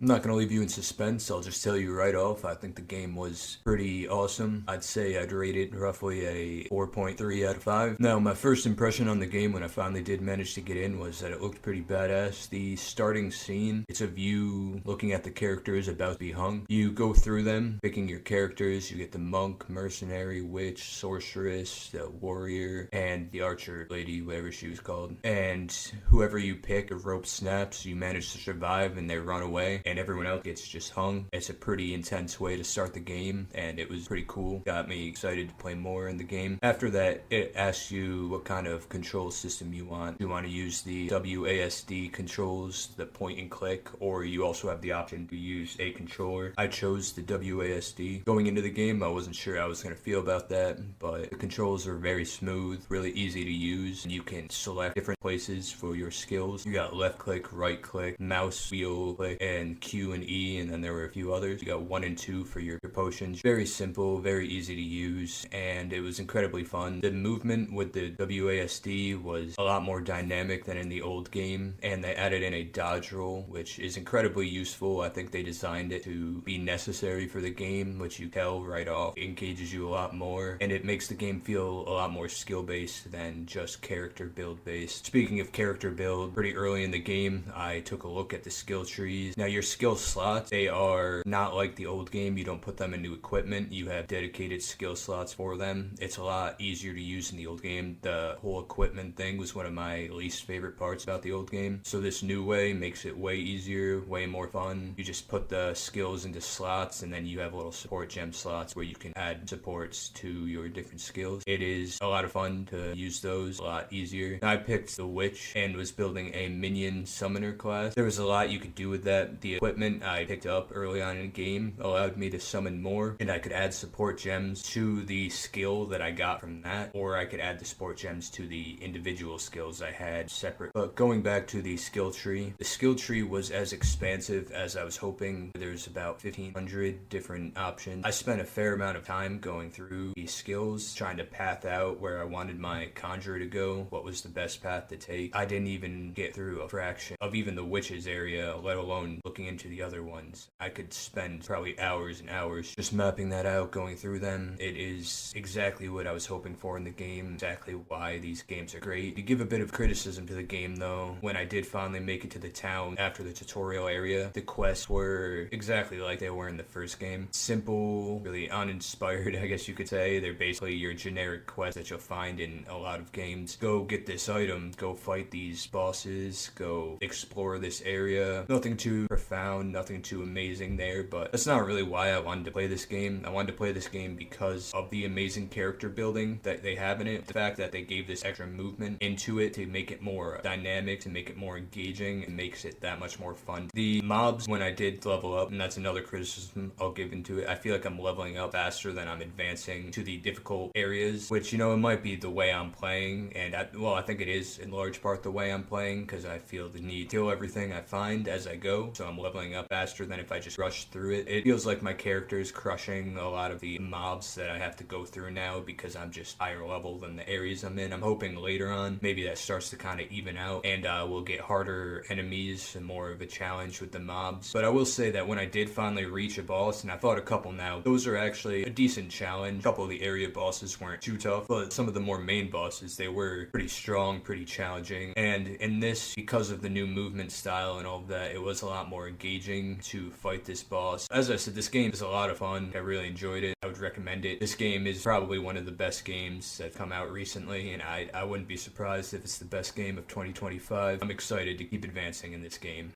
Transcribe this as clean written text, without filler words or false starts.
I'm not going to leave you in suspense. I'll just tell you right off. I think the game was pretty awesome. I'd say I'd rate it roughly a 4.3 out of 5. Now, my first impression on the game when I finally did manage to get in was that it looked pretty badass. The starting scene, it's of you looking at the characters about to be hung. You go through them, picking your characters. You get the monk, mercenary, witch, sorceress, the warrior, and the archer lady, whatever she was called. And whoever you pick, the rope snaps, you manage to survive, and they run away. And everyone else gets just hung. It's a pretty intense way to start the game, and it was pretty cool. Got me excited to play more in the game. After that, it asks you what kind of control system you want. You want to use the WASD controls, the point and click, or you also have the option to use a controller. I chose the WASD. Going into the game, I wasn't sure how I was going to feel about that, but the controls are very smooth, really easy to use, and you can select different places for your skills. You got left click, right click, mouse wheel click, and Q and E, and then there were a few others. You got 1 and 2 for your potions. Very simple, very easy to use, and it was incredibly fun. The movement with the WASD was a lot more dynamic than in the old game, and they added in a dodge roll, which is incredibly useful. I think they designed it to be necessary for the game, which you tell right off. It engages you a lot more, and it makes the game feel a lot more skill-based than just character build-based. Speaking of character build, pretty early in the game, I took a look at the skill trees. Now, your skill slots, they are not like the old game. You don't put them into equipment. You have dedicated skill slots for them. It's a lot easier to use in the old game. The whole equipment thing was one of my least favorite parts about the old game. So this new way makes it way easier, way more fun. You just put the skills into slots, and then you have little support gem slots where you can add supports to your different skills. It is a lot of fun to use those, a lot easier. I picked the witch and was building a minion summoner class. There was a lot you could do with that. The equipment I picked up early on in the game allowed me to summon more, and I could add support gems to the skill that I got from that, or I could add the support gems to the individual skills I had separate. But going back to the skill tree, the skill tree was as expansive as I was hoping. There's about 1,500 different options. I spent a fair amount of time going through these skills, trying to path out where I wanted my conjurer to go, what was the best path to take. I didn't even get through a fraction of even the witch's area, let alone looking into the other ones. I could spend probably hours and hours just mapping that out, going through them. It is exactly what I was hoping for in the game, exactly why these games are great. To give a bit of criticism to the game though, when I did finally make it to the town after the tutorial area, the quests were exactly like they were in the first game. Simple, really uninspired, I guess you could say. They're basically your generic quests that you'll find in a lot of games. Go get this item, go fight these bosses, go explore this area. Nothing too profound, nothing too amazing there, but that's not really why I wanted to play this game. I wanted to play this game because of the amazing character building that they have in it. The fact that they gave this extra movement into it to make it more dynamic, to make it more engaging, it makes it that much more fun. The mobs, when I did level up, and that's another criticism I'll give into it, I feel like I'm leveling up faster than I'm advancing to the difficult areas, which, it might be the way I'm playing, and I think it is in large part the way I'm playing, because I feel the need to kill everything I find as I go, so I'm leveling up faster than if I just rush through it. It feels like my character is crushing a lot of the mobs that I have to go through now because I'm just higher level than the areas I'm in. I'm hoping later on, maybe that starts to kind of even out, and we'll get harder enemies and more of a challenge with the mobs. But I will say that when I did finally reach a boss, and I fought a couple now, those are actually a decent challenge. A couple of the area bosses weren't too tough, but some of the more main bosses, they were pretty strong, pretty challenging. And in this, because of the new movement style and all of that, it was a lot more engaging to fight this boss. As I said, this game is a lot of fun. I really enjoyed it. I would recommend it. This game is probably one of the best games that have come out recently, and I wouldn't be surprised if it's the best game of 2025. I'm excited to keep advancing in this game.